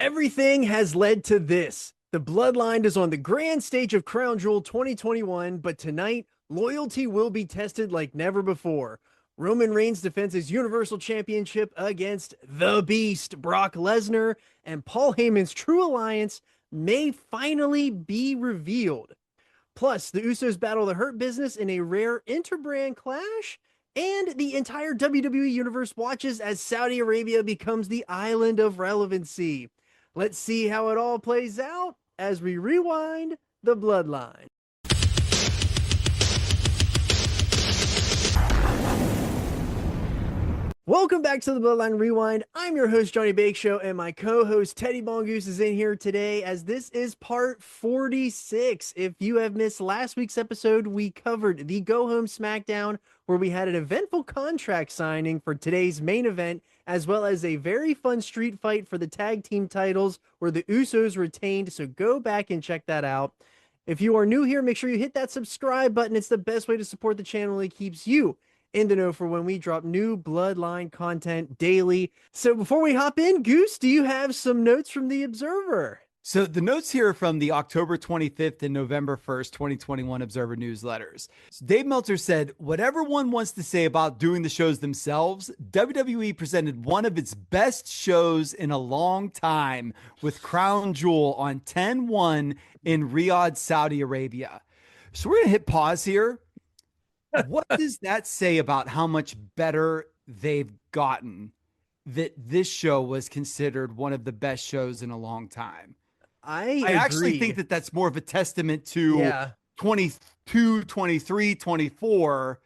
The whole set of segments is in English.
Everything has led to this. The Bloodline is on the grand stage of Crown Jewel 2021, but tonight, loyalty will be tested like never before. Roman Reigns defends his Universal Championship against the Beast, Brock Lesnar, and Paul Heyman's true alliance may finally be revealed. Plus, the Usos battle the Hurt Business in a rare interbrand clash, and the entire WWE Universe watches as Saudi Arabia becomes the island of relevancy. Let's see how it all plays out as we rewind the Bloodline. Welcome back to the Bloodline Rewind. I'm your host, Johnny Bake Show, and my co-host, Teddy Bongoose, is in here today as this is part 46. If you have missed last week's episode, we covered the Go Home SmackDown, where we had an eventful contract signing for today's main event, as well as a very fun street fight for the tag team titles, where the Usos retained, so go back and check that out. If you are new here, make sure you hit that subscribe button. It's the best way to support the channel. It keeps you in the know for when we drop new Bloodline content daily. So before we hop in, Goose, do you have some notes from the Observer? So the notes here are from the October 25th and November 1st, 2021 Observer newsletters. So Dave Meltzer said, whatever one wants to say about doing the shows themselves, WWE presented one of its best shows in a long time with Crown Jewel on 10/1 in Riyadh, Saudi Arabia. So we're going to hit pause here. What does that say about how much better they've gotten that this show was considered one of the best shows in a long time? I actually think that that's more of a testament to 22, 23, 24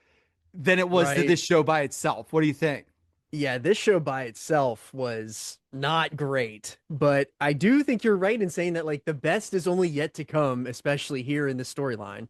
than it was to this show by itself. What do you think? Yeah, this show by itself was not great, but I do think you're right in saying that like the best is only yet to come, especially here in the storyline.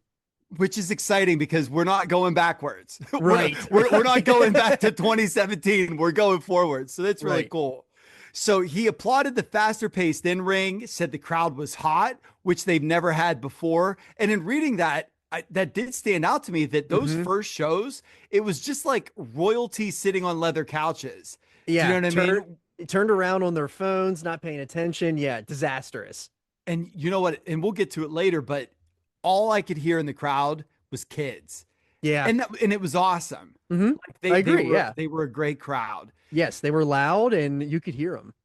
Which is exciting because we're not going backwards. Right. We're not going back to 2017. We're going forward. So that's really cool. So he applauded the faster paced in ring, said the crowd was hot, which they've never had before. And in reading that, that did stand out to me that those first shows, it was just like royalty sitting on leather couches. Yeah. Do you know what I mean? Turned around on their phones, not paying attention. Yeah. Disastrous. And you know what? And we'll get to it later, but all I could hear in the crowd was kids. Yeah. And it was awesome. Like I agree. They were a great crowd. Yes, they were loud and you could hear them.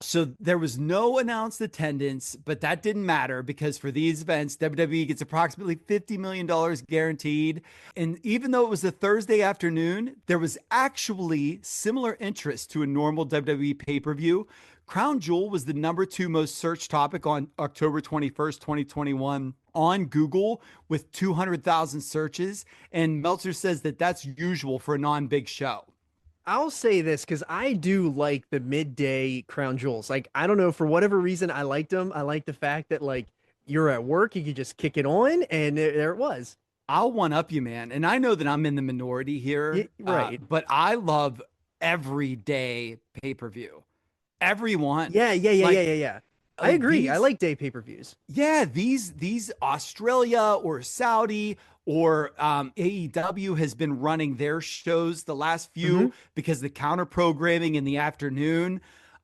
So there was no announced attendance, but that didn't matter because for these events, WWE gets approximately $50 million guaranteed. And even though it was a Thursday afternoon, there was actually similar interest to a normal WWE pay-per-view. Crown Jewel was the #2 most searched topic on October 21st, 2021 on Google with 200,000 searches. And Meltzer says that that's usual for a non-big show. I'll say this because I do like the midday Crown Jewels. Like, I don't know, for whatever reason, I liked them. I like the fact that like you're at work, you could just kick it on and there it was. I'll one up you, man. And I know that I'm in the minority here, right? But I love everyday pay-per-view. Everyone. Yeah. I agree. I like day pay-per-views. Yeah, these Australia or Saudi or AEW has been running their shows the last few because the counter programming in the afternoon.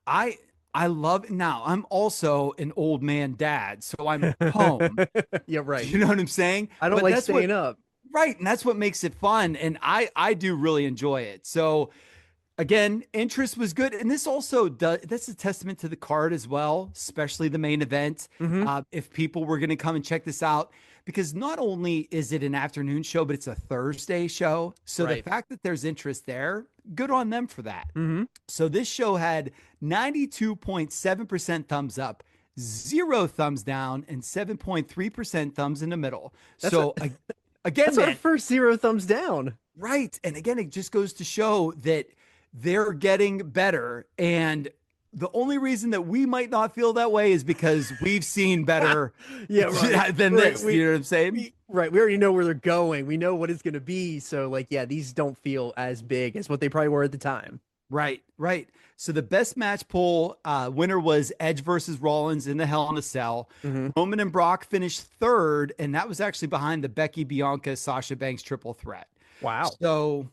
I love it. Now I'm also an old man dad, so I'm home. Yeah, right. You know what I'm saying? I don't like staying up. Right, and that's what makes it fun, and I do really enjoy it. So again, interest was good. And this also that's a testament to the card as well, especially the main event. If people were going to come and check this out, because not only is it an afternoon show, but it's a Thursday show. So the fact that there's interest there, good on them for that. So this show had 92.7% thumbs up, 0 thumbs down, and 7.3% thumbs in the middle. Again, that's our first 0 thumbs down. Right. And again, it just goes to show that they're getting better. And the only reason that we might not feel that way is because we've seen better than this. You know what I'm saying? We already know where they're going. We know what it's going to be. So like, yeah, these don't feel as big as what they probably were at the time. Right. So the best match poll winner was Edge versus Rollins in the Hell in a Cell. Roman and Brock finished third. And that was actually behind the Becky, Bianca, Sasha Banks triple threat. Wow. So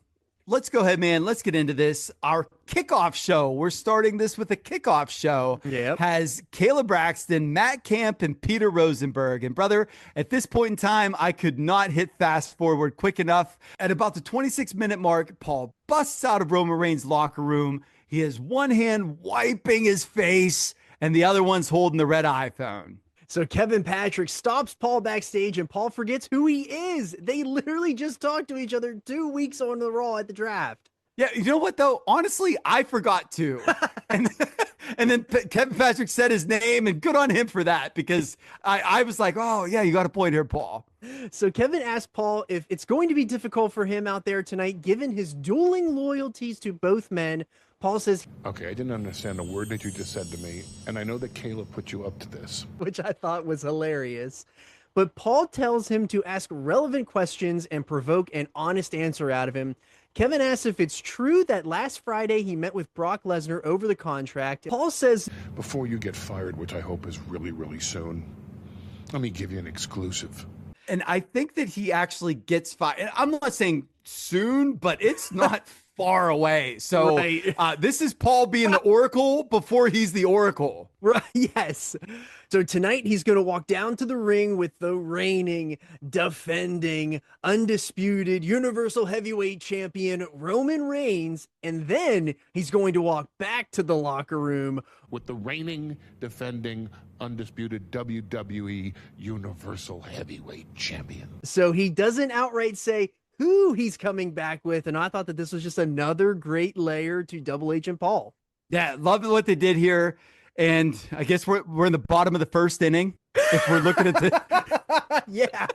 let's go ahead, man. Let's get into this. Our kickoff show. We're starting this with a kickoff show. Yep. Has Kayla Braxton, Matt Camp, and Peter Rosenberg. And brother, at this point in time, I could not hit fast forward quick enough. At about the 26-minute mark, Paul busts out of Roman Reigns' locker room. He has one hand wiping his face, and the other one's holding the red iPhone. So Kevin Patrick stops Paul backstage, and Paul forgets who he is. They literally just talked to each other 2 weeks on the Raw at the draft. Yeah, you know what, though? Honestly, I forgot to. and then Kevin Patrick said his name, and good on him for that, because I was like, oh, yeah, you got a point here, Paul. So Kevin asked Paul if it's going to be difficult for him out there tonight, given his dueling loyalties to both men. Paul says, okay, I didn't understand a word that you just said to me, and I know that Kayla put you up to this. Which I thought was hilarious. But Paul tells him to ask relevant questions and provoke an honest answer out of him. Kevin asks if it's true that last Friday he met with Brock Lesnar over the contract. Paul says, before you get fired, which I hope is really, really soon, let me give you an exclusive. And I think that he actually gets fired. I'm not saying soon, but it's not far away. So right. This is Paul being the Oracle before he's the Oracle. Right, yes. So tonight he's going to walk down to the ring with the reigning, defending, undisputed Universal Heavyweight Champion Roman Reigns. And then he's going to walk back to the locker room with the reigning, defending, undisputed WWE Universal Heavyweight Champion. So he doesn't outright say who he's coming back with. And I thought that this was just another great layer to Double H and Paul. Yeah, love what they did here. And I guess we're in the bottom of the first inning if we're looking at the yeah.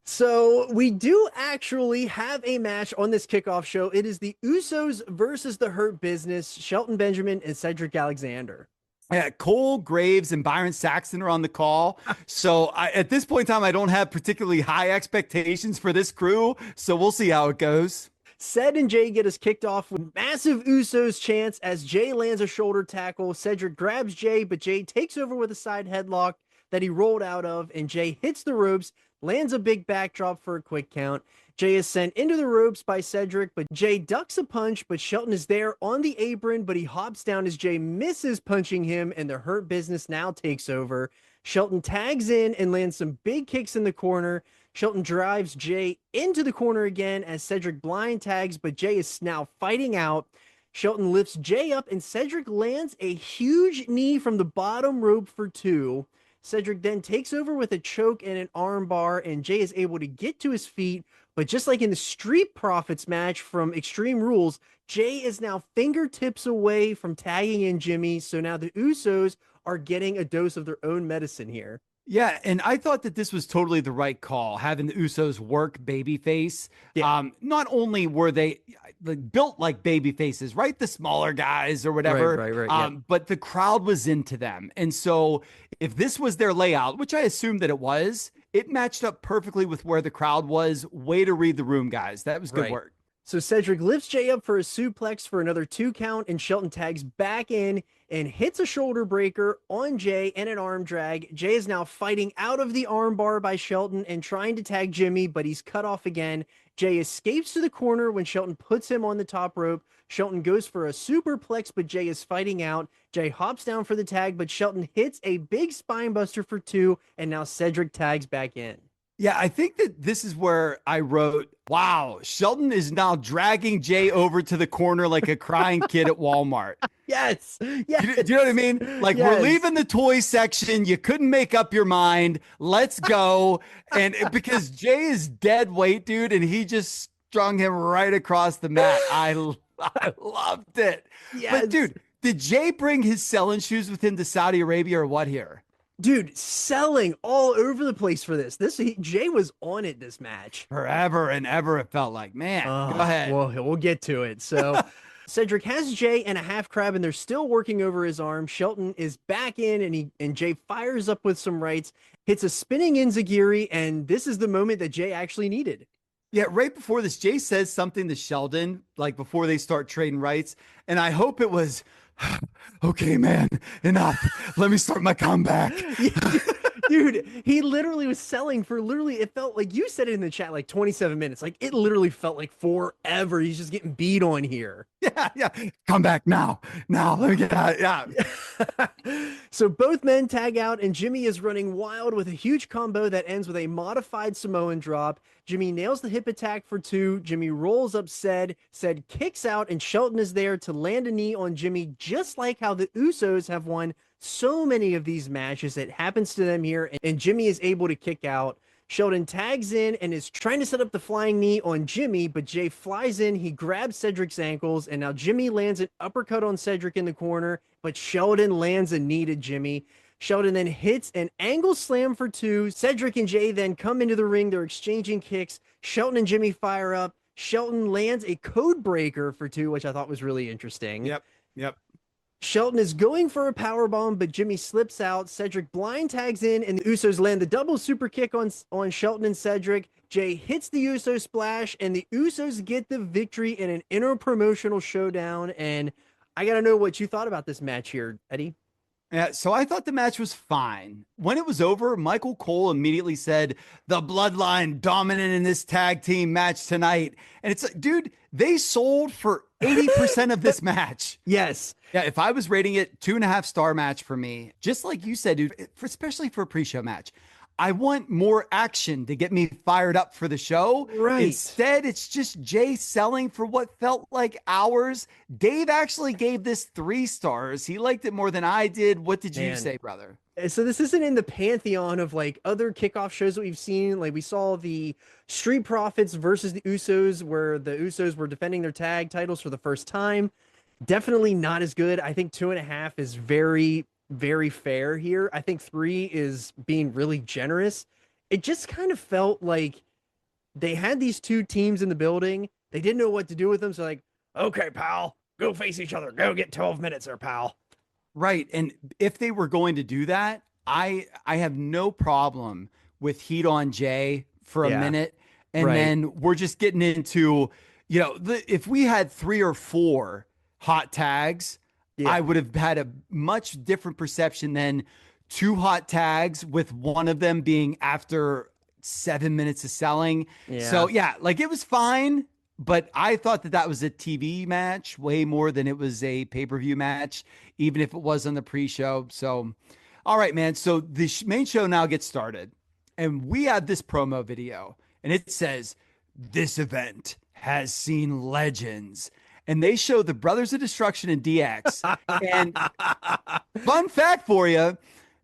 So we do actually have a match on this kickoff show. It is the Usos versus the Hurt Business, Shelton Benjamin and Cedric Alexander. Yeah, Cole Graves and Byron Saxton are on the call. So at this point in time, I don't have particularly high expectations for this crew. So we'll see how it goes. Ced and Jay get us kicked off with massive Usos chants as Jay lands a shoulder tackle. Cedric grabs Jay, but Jay takes over with a side headlock that he rolled out of, and Jay hits the ropes, lands a big backdrop for a quick count. Jay is sent into the ropes by Cedric, but Jay ducks a punch, but Shelton is there on the apron, but he hops down as Jay misses punching him, and the Hurt Business now takes over. Shelton tags in and lands some big kicks in the corner. Shelton drives Jay into the corner again as Cedric blind tags, but Jay is now fighting out. Shelton lifts Jay up, and Cedric lands a huge knee from the bottom rope for 2. Cedric then takes over with a choke and an arm bar, and Jay is able to get to his feet. But just like in the Street Profits match from Extreme Rules, Jay is now fingertips away from tagging in Jimmy. So now the Usos are getting a dose of their own medicine here. Yeah, and I thought that this was totally the right call, having the Usos work babyface. Yeah. Not only were they built like baby faces, right? The smaller guys or whatever, Right, yeah. But the crowd was into them. And so if this was their layout, which I assumed that it was, it matched up perfectly with where the crowd was. Way to read the room, guys. That was good work. So Cedric lifts Jay up for a suplex for another 2 count, and Shelton tags back in and hits a shoulder breaker on Jay and an arm drag. Jay is now fighting out of the arm bar by Shelton and trying to tag Jimmy, but he's cut off again. Jay escapes to the corner when Shelton puts him on the top rope. Shelton goes for a superplex, but Jay is fighting out. Jay hops down for the tag, but Shelton hits a big spine buster for 2, and now Cedric tags back in. Yeah, I think that this is where I wrote, wow, Shelton is now dragging Jay over to the corner like a crying kid at Walmart. Yes. Do you know what I mean? Like, we're leaving the toy section. You couldn't make up your mind. Let's go. And because Jay is dead weight, dude, and he just strung him right across the mat. I loved it. Yes. But, dude, did Jay bring his selling shoes with him to Saudi Arabia or what here? Dude, selling all over the place for this. Jay was on it this match. Forever and ever, it felt like. Man, go ahead. Well, we'll get to it. So Cedric has Jay and a half crab, and they're still working over his arm. Shelton is back in, and Jay fires up with some rights, hits a spinning enziguri, and this is the moment that Jay actually needed. Yeah, right before this, Jay says something to Sheldon, like before they start trading rights, and I hope it was, okay, man, enough. Let me start my comeback. Dude, he literally was selling for it felt like you said it in the chat, like 27 minutes. Like it literally felt like forever. He's just getting beat on here. Yeah, yeah. Come back now. Now, let me get out. Yeah. So both men tag out, and Jimmy is running wild with a huge combo that ends with a modified Samoan drop. Jimmy nails the hip attack for 2. Jimmy rolls up Ced kicks out, and Shelton is there to land a knee on Jimmy, just like how the Usos have won so many of these matches. It happens to them here, and Jimmy is able to kick out. Shelton tags in and is trying to set up the flying knee on Jimmy, but Jay flies in, he grabs Cedric's ankles, and now Jimmy lands an uppercut on Cedric in the corner, but Sheldon lands a knee to Jimmy. Sheldon then hits an angle slam for 2. Cedric and Jay then come into the ring. They're exchanging kicks. Shelton and Jimmy fire up. Shelton lands a code breaker for 2, which I thought was really interesting. Yep. Shelton is going for a powerbomb, but Jimmy slips out. Cedric blind tags in, and the Usos land the double super kick on Shelton and Cedric. Jay hits the Uso splash, and the Usos get the victory in an interpromotional showdown. And I got to know what you thought about this match here, Eddie. Yeah, so I thought the match was fine. When it was over, Michael Cole immediately said, the Bloodline dominant in this tag team match tonight. And it's like, dude, they sold for 80% of this match. Yes. Yeah, if I was rating it 2.5-star match for me, just like you said, dude, especially for a pre-show match, I want more action to get me fired up for the show. Right. Instead, it's just Jay selling for what felt like hours. Dave actually gave this 3 stars. He liked it more than I did. What did you say, brother? So this isn't in the pantheon of like other kickoff shows that we've seen. Like we saw the Street Profits versus the Usos, where the Usos were defending their tag titles for the first time. Definitely not as good. I think 2.5 is very, very fair here. I think 3 is being really generous. It just kind of felt like they had these 2 teams in the building. They didn't know what to do with them. So like, okay, pal, go face each other. Go get 12 minutes there, pal. Right. And if they were going to do that, I have no problem with heat on Jay for a minute. And then we're just getting into, if we had 3 or 4 hot tags, I would have had a much different perception than 2 hot tags with one of them being after 7 minutes of selling. So like it was fine, but I thought that was a TV match way more than it was a pay-per-view match, even if it was on the pre-show. So, all right, man. So the main show now gets started, and we have this promo video, and it says, "This event has seen legends." And they show the Brothers of Destruction and DX. And fun fact for you,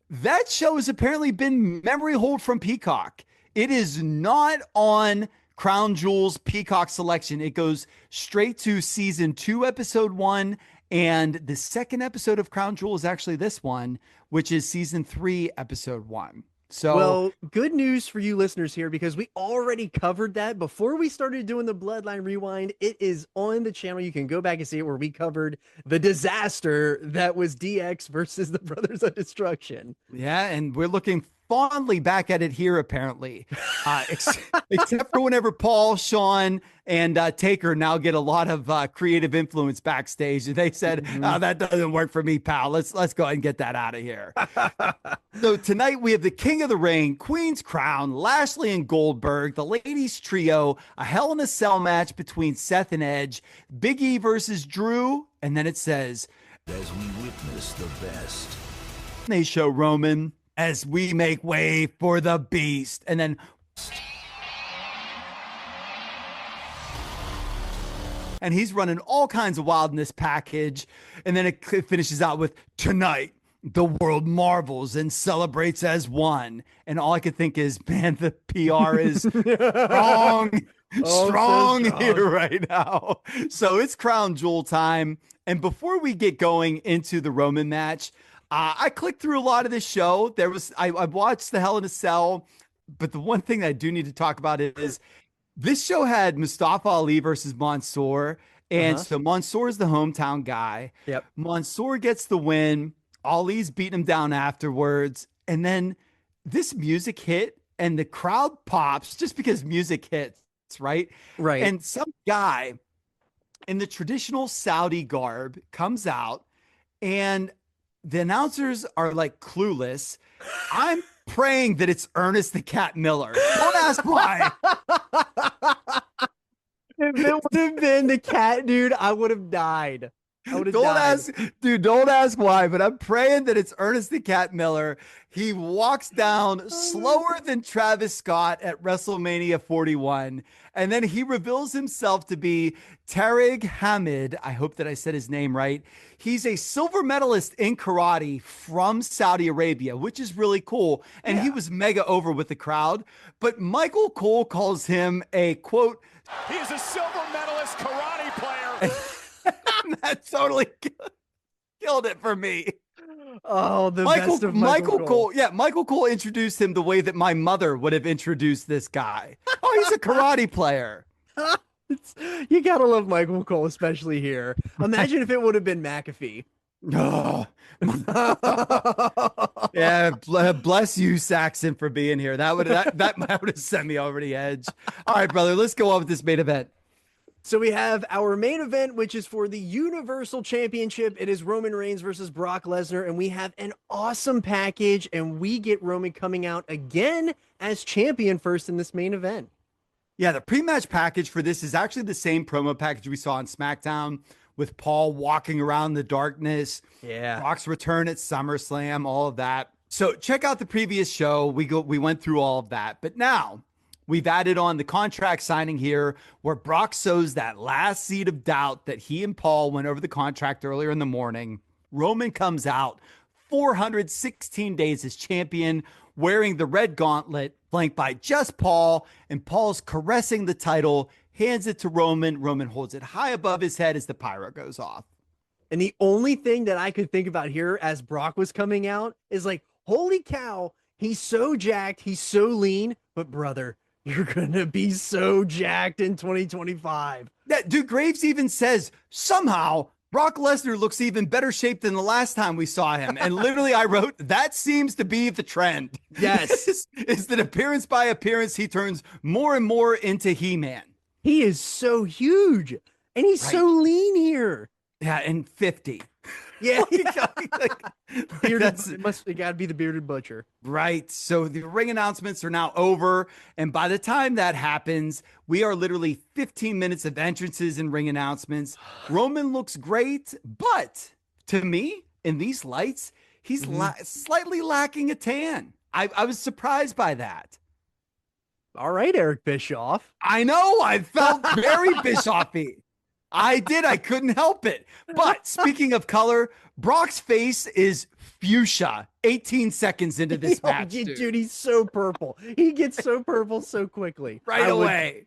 that show has apparently been memory hold from Peacock. It is not on Crown Jewel's Peacock selection. It goes straight to season 2, episode 1. And the second episode of Crown Jewel is actually this one, which is season 3, episode 1. So, well, good news for you listeners here, because we already covered that before we started doing the Bloodline Rewind. It is on the channel. You can go back and see it, where we covered the disaster that was DX versus the Brothers of Destruction. Yeah, and we're looking fondly back at it here, apparently, except for whenever Paul, Sean, and Taker now get a lot of creative influence backstage. They said, "Oh, that doesn't work for me, pal. Let's go ahead and get that out of here." So tonight we have the King of the Ring, Queen's Crown, Lashley and Goldberg, the Ladies Trio, a Hell in a Cell match between Seth and Edge, Big E versus Drew, and then it says, "As we witness the best." They show Roman, "As we make way for the Beast," and then and he's running all kinds of wild in this package, and then it finishes out with, "Tonight the world marvels and celebrates as one." And all I could think is, man, the PR is strong here right now. So it's Crown Jewel time. And before we get going into the Roman match, I clicked through a lot of this show. I watched the Hell in a Cell, but the one thing that I do need to talk about is this show had Mustafa Ali versus Mansoor. And so Mansoor is the hometown guy. Yep. Mansoor gets the win. Ali's beating him down afterwards. And then this music hit and the crowd pops just because music hits, right? Right. And some guy in the traditional Saudi garb comes out, and the announcers are like clueless. I'm praying that it's Ernest the Cat Miller. Don't ask why. If it would have been the cat dude, I would have died. Don't ask why, but I'm praying that it's Ernest the Cat Miller. He walks down slower than Travis Scott at WrestleMania 41, and then he reveals himself to be Tariq Hamid. I hope that I said his name right. He's a silver medalist in karate from Saudi Arabia, which is really cool, and he was mega over with the crowd, but Michael Cole calls him a, quote, he is a silver medalist karate player. That totally killed it for me. Oh, the best of Michael Cole. Yeah, Michael Cole introduced him the way that my mother would have introduced this guy. Oh, he's a karate player. You gotta love Michael Cole, especially here. Imagine if it would have been McAfee. Oh. Yeah, bless you, Saxon, for being here. That would have sent me over the edge. All right, brother, let's go on with this main event. So we have our main event, which is for the Universal Championship. It is Roman Reigns versus Brock Lesnar, and we have an awesome package, and we get Roman coming out again as champion first in this main event. Yeah, the pre-match package for this is actually the same promo package we saw on SmackDown with Paul walking around the darkness. Yeah. Brock's return at SummerSlam, all of that. So check out the previous show. We went through all of that, but now we've added on the contract signing here where Brock sows that last seed of doubt that he and Paul went over the contract earlier in the morning. Roman comes out 416 days as champion, wearing the red gauntlet, flanked by just Paul, and Paul's caressing the title, hands it to Roman. Roman holds it high above his head as the pyro goes off. And the only thing that I could think about here as Brock was coming out is like, holy cow, he's so jacked, he's so lean, but brother, you're going to be so jacked in 2025. That dude Graves even says somehow Brock Lesnar looks even better shape than the last time we saw him. And literally I wrote, that seems to be the trend. Yes. is that appearance by appearance, he turns more and more into He-Man. He is so huge and he's so lean here. Yeah. And 50. Yeah. Bearded, it got to be the bearded butcher. Right. So the ring announcements are now over. And by the time that happens, we are literally 15 minutes of entrances and ring announcements. Roman looks great, but to me, in these lights, he's slightly lacking a tan. I was surprised by that. All right, Eric Bischoff. I know. I felt very Bischoff-y. I did. I couldn't help it. But speaking of color, Brock's face is fuchsia 18 seconds into this match. Dude, he's so purple. He gets so purple so quickly. Right away.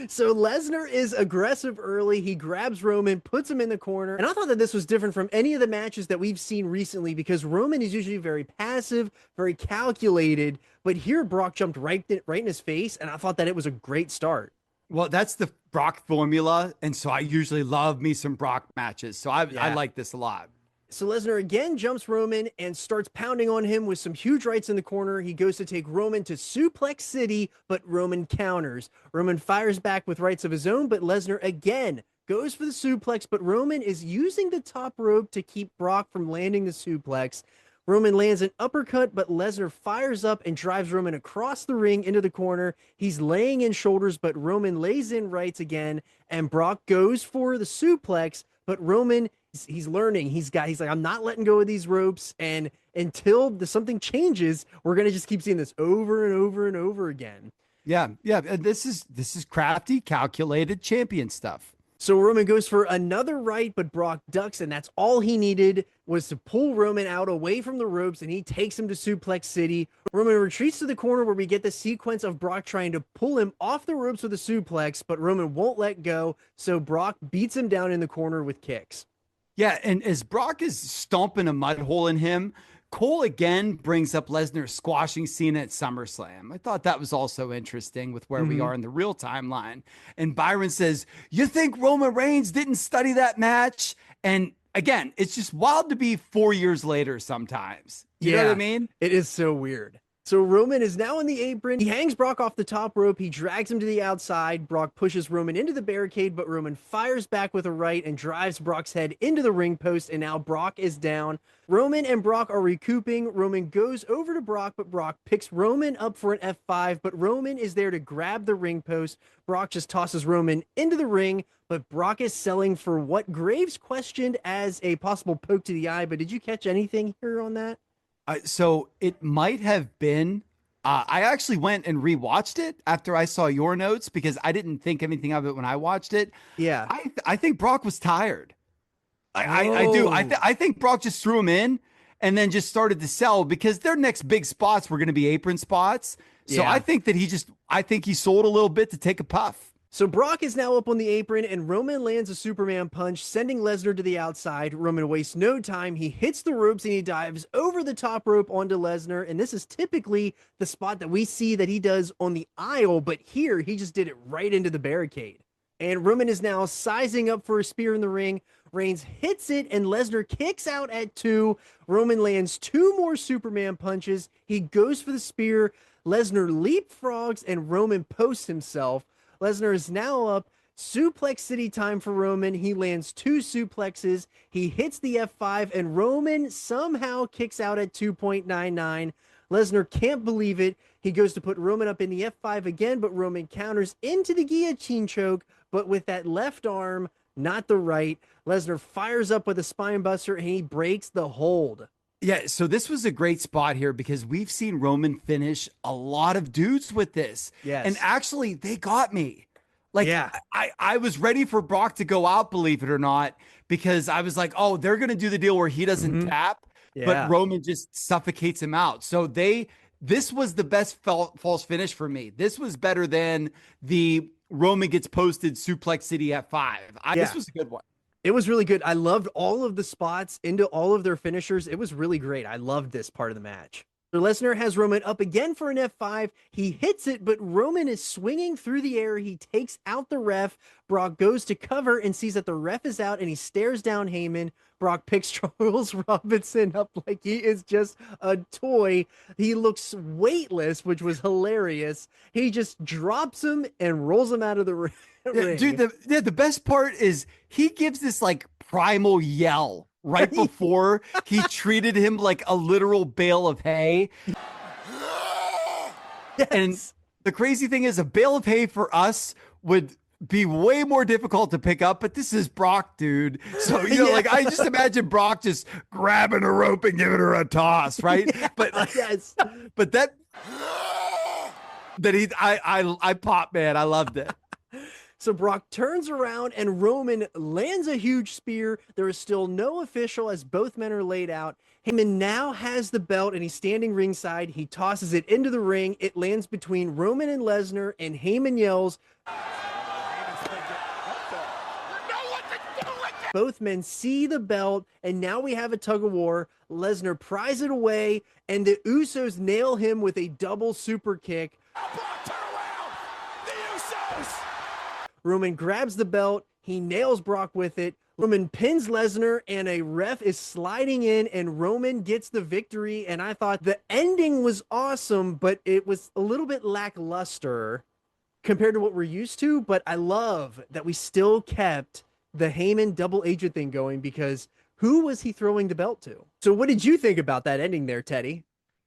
So Lesnar is aggressive early. He grabs Roman, puts him in the corner. And I thought that this was different from any of the matches that we've seen recently because Roman is usually very passive, very calculated. But here Brock jumped right in his face. And I thought that it was a great start. Well, that's the Brock formula, and so I usually love me some Brock matches, so I like this a lot. So Lesnar again jumps Roman and starts pounding on him with some huge rights in the corner. He goes to take Roman to Suplex City, but Roman counters. Roman fires back with rights of his own, but Lesnar again goes for the suplex, but Roman is using the top rope to keep Brock from landing the suplex. Roman lands an uppercut, but Lesnar fires up and drives Roman across the ring into the corner. He's laying in shoulders, but Roman lays in rights again, and Brock goes for the suplex, but Roman, he's learning. He's like, I'm not letting go of these ropes, and until something changes, we're going to just keep seeing this over and over and over again. Yeah. This is crafty, calculated champion stuff. So Roman goes for another right, but Brock ducks, and that's all he needed was to pull Roman out away from the ropes, and he takes him to Suplex City. Roman retreats to the corner where we get the sequence of Brock trying to pull him off the ropes with a suplex, but Roman won't let go, so Brock beats him down in the corner with kicks. Yeah, and as Brock is stomping a mud hole in him, Cole again brings up Lesnar squashing Cena at SummerSlam. I thought that was also interesting with where we are in the real timeline. And Byron says, you think Roman Reigns didn't study that match? And again, it's just wild to be 4 years later sometimes. You know what I mean? It is so weird. So Roman is now in the apron. He hangs Brock off the top rope. He drags him to the outside. Brock pushes Roman into the barricade, but Roman fires back with a right and drives Brock's head into the ring post, and now Brock is down. Roman and Brock are recouping. Roman goes over to Brock, but Brock picks Roman up for an F5, but Roman is there to grab the ring post. Brock just tosses Roman into the ring, but Brock is selling for what Graves questioned as a possible poke to the eye, but did you catch anything here on that? So it might have been, I actually went and rewatched it after I saw your notes because I didn't think anything of it when I watched it. Yeah. I think Brock was tired. I do. I think Brock just threw him in and then just started to sell because their next big spots were going to be apron spots. So I think that he sold a little bit to take a puff. So Brock is now up on the apron and Roman lands a Superman punch, sending Lesnar to the outside. Roman wastes no time. He hits the ropes and he dives over the top rope onto Lesnar. And this is typically the spot that we see that he does on the aisle, but here he just did it right into the barricade. And Roman is now sizing up for a spear in the ring. Reigns hits it and Lesnar kicks out at 2. Roman lands 2 more Superman punches. He goes for the spear. Lesnar leapfrogs and Roman posts himself. Lesnar is now up. Suplex City time for Roman. He lands 2 suplexes. He hits the F5 and Roman somehow kicks out at 2.99. Lesnar can't believe it. He goes to put Roman up in the F5 again, but Roman counters into the guillotine choke, but with that left arm, not the right. Lesnar fires up with a spine buster and he breaks the hold. Yeah, so this was a great spot here because we've seen Roman finish a lot of dudes with this. Yes. And actually, they got me. Like, I was ready for Brock to go out, believe it or not, because I was like, oh, they're going to do the deal where he doesn't tap, but Roman just suffocates him out. So this was the best false finish for me. This was better than the Roman gets posted Suplex City at 5. This was a good one. It was really good. I loved all of the spots into all of their finishers. It was really great. I loved this part of the match. So Lesnar has Roman up again for an F5. He hits it, but Roman is swinging through the air. He takes out the ref. Brock goes to cover and sees that the ref is out and he stares down Heyman. Brock picks Charles Robinson up like he is just a toy. He looks weightless, which was hilarious. He just drops him and rolls him out of the ring. Yeah, dude, the best part is he gives this like primal yell right before he treated him like a literal bale of hay. Yes. And the crazy thing is a bale of hay for us would be way more difficult to pick up, but this is Brock, dude. So, like I just imagine Brock just grabbing a rope and giving her a toss, right? Yeah, but but that I popped, man. I loved it. So Brock turns around and Roman lands a huge spear. There is still no official as both men are laid out. Heyman now has the belt and he's standing ringside. He tosses it into the ring. It lands between Roman and Lesnar and Heyman yells. Both men see the belt and now we have a tug of war. Lesnar pries it away and the Usos nail him with a double super kick. Roman grabs the belt. He nails Brock with it. Roman pins Lesnar and a ref is sliding in and Roman gets the victory. And I thought the ending was awesome, but it was a little bit lackluster compared to what we're used to. But I love that we still kept the Heyman double agent thing going because who was he throwing the belt to? So what did you think about that ending there, Teddy?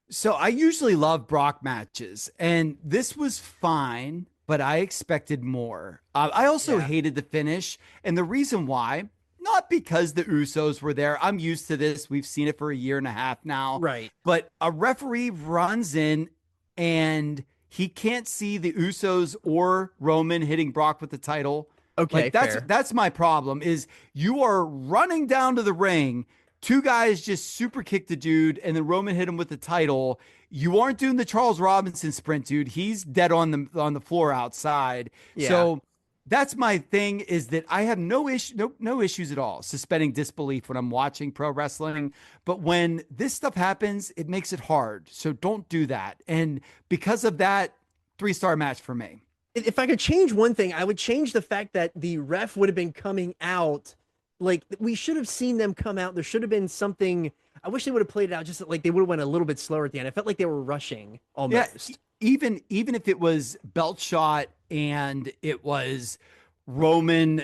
So I usually love Brock matches and this was fine, but I expected more. I also hated the finish. And the reason why, not because the Usos were there. I'm used to this. We've seen it for a year and a half now. Right. But a referee runs in and he can't see the Usos or Roman hitting Brock with the title. Okay, like that's my problem is you are running down to the ring. 2 guys just super kicked the dude and then Roman hit him with the title. You aren't doing the Charles Robinson sprint, dude. He's dead on the floor outside. Yeah. So that's my thing is that I have no issues at all suspending disbelief when I'm watching pro wrestling. But when this stuff happens, it makes it hard. So don't do that. And because of that, 3-star match for me. If I could change one thing, I would change the fact that the ref would have been coming out. Like we should have seen them come out. There should have been something, I wish they would have played it out just like they would have went a little bit slower at the end. I felt like they were rushing almost. Yeah, even if it was belt shot and it was Roman,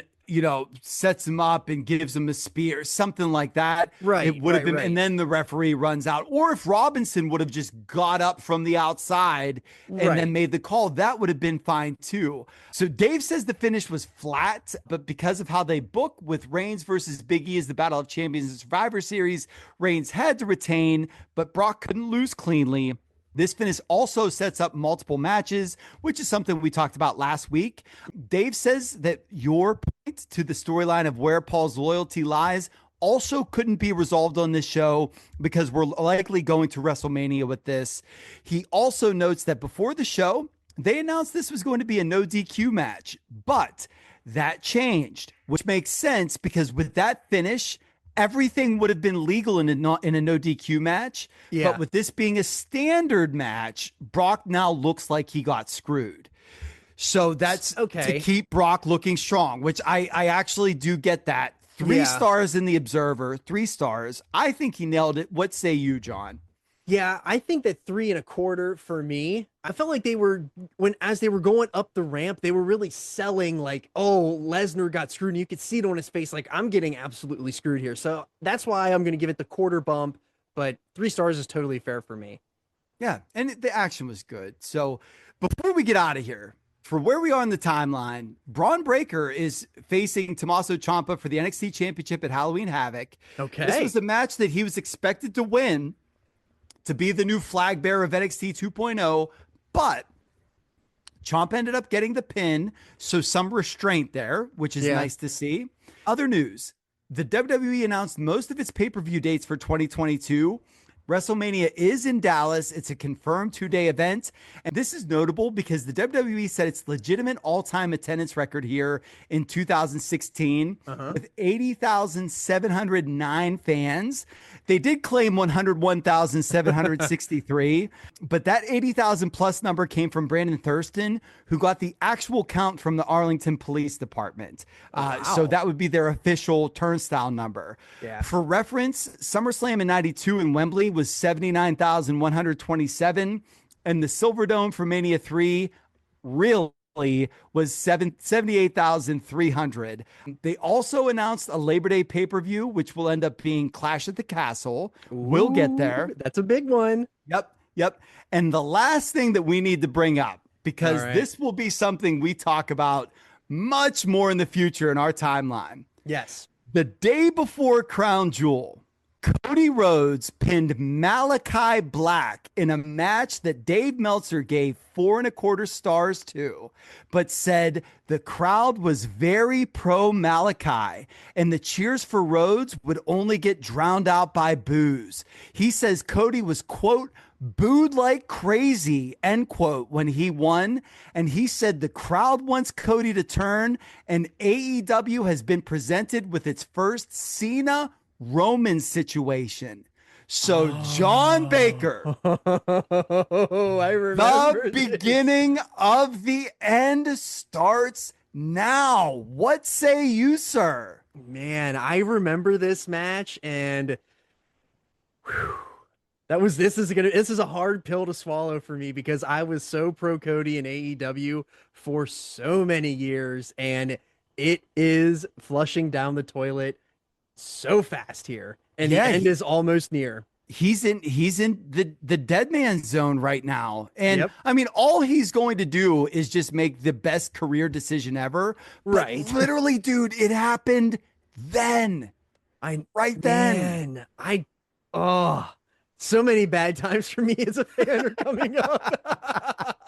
sets him up and gives him a spear, something like that. Right. It would have been, right. and then the referee runs out. Or if Robinson would have just got up from the outside and then made the call, that would have been fine too. So Dave says the finish was flat, but because of how they book with Reigns versus Big E as the Battle of Champions and Survivor Series, Reigns had to retain, but Brock couldn't lose cleanly. This finish also sets up multiple matches, which is something we talked about last week. Dave says that your point to the storyline of where Paul's loyalty lies also couldn't be resolved on this show because we're likely going to WrestleMania with this. He also notes that before the show, they announced this was going to be a no DQ match, but that changed, which makes sense because with that finish, everything would have been legal in a no DQ match. Yeah. But with this being a standard match, Brock now looks like he got screwed. So that's okay to keep Brock looking strong, which I actually do get that. 3 stars in the Observer, 3 stars. I think he nailed it. What say you, John? Yeah, I think that 3.25 for me. I felt like as they were going up the ramp, they were really selling like, oh, Lesnar got screwed. And you could see it on his face. Like, I'm getting absolutely screwed here. So that's why I'm going to give it the quarter bump, but 3 stars is totally fair for me. Yeah. And the action was good. So before we get out of here, for where we are in the timeline, Braun Breaker is facing Tommaso Ciampa for the NXT Championship at Halloween Havoc. Okay. This was a match that he was expected to win, to be the new flag bearer of NXT 2.0, but Ciampa ended up getting the pin, so some restraint there, which is nice to see. Other news, the WWE announced most of its pay-per-view dates for 2022. WrestleMania is in Dallas. It's a confirmed 2-day event. And this is notable because the WWE set its legitimate all-time attendance record here in 2016 with 80,709 fans. They did claim 101,763, but that 80,000 plus number came from Brandon Thurston, who got the actual count from the Arlington Police Department. So that would be their official turnstile number. Yeah. For reference, SummerSlam in 92 in Wembley was 79,127, and the Silverdome for Mania 3 really was 78,300. They also announced a Labor Day pay-per-view, which will end up being Clash at the Castle. We'll get there. That's a big one. Yep. And the last thing that we need to bring up, because this will be something we talk about much more in the future in our timeline. Yes. The day before Crown Jewel, Cody Rhodes pinned Malachi Black in a match that Dave Meltzer gave 4.25 stars to, but said the crowd was very pro Malachi and the cheers for Rhodes would only get drowned out by boos. He says Cody was, quote, booed like crazy, end quote, when he won. And he said the crowd wants Cody to turn, and AEW has been presented with its first Cena Roman situation. So John Baker, I remember the beginning of the end starts now. What say you, sir? Man, I remember this match, and this is a hard pill to swallow for me because I was so pro Cody and AEW for so many years, and it is flushing down the toilet so fast here, and the end is almost near. He's in the dead man zone right now. And I mean, all he's going to do is just make the best career decision ever. Right. But literally, dude, it happened then. So many bad times for me as a fan are coming up.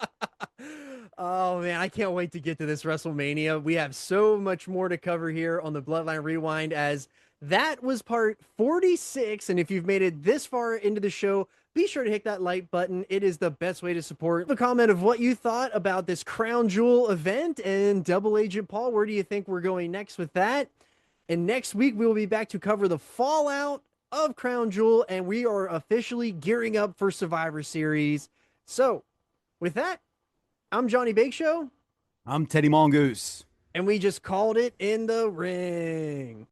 Oh man, I can't wait to get to this WrestleMania. We have so much more to cover here on the Bloodline Rewind, as that was part 46. And if you've made it this far into the show, be sure to hit that like button. It is the best way to support. A comment of what you thought about this Crown Jewel event and Double Agent Paul. Where do you think we're going next with that? And next week, we will be back to cover the fallout of Crown Jewel, and we are officially gearing up for Survivor Series. So with that, I'm Johnny Bake Show. I'm Teddy Mongoose. And we just called it in the ring.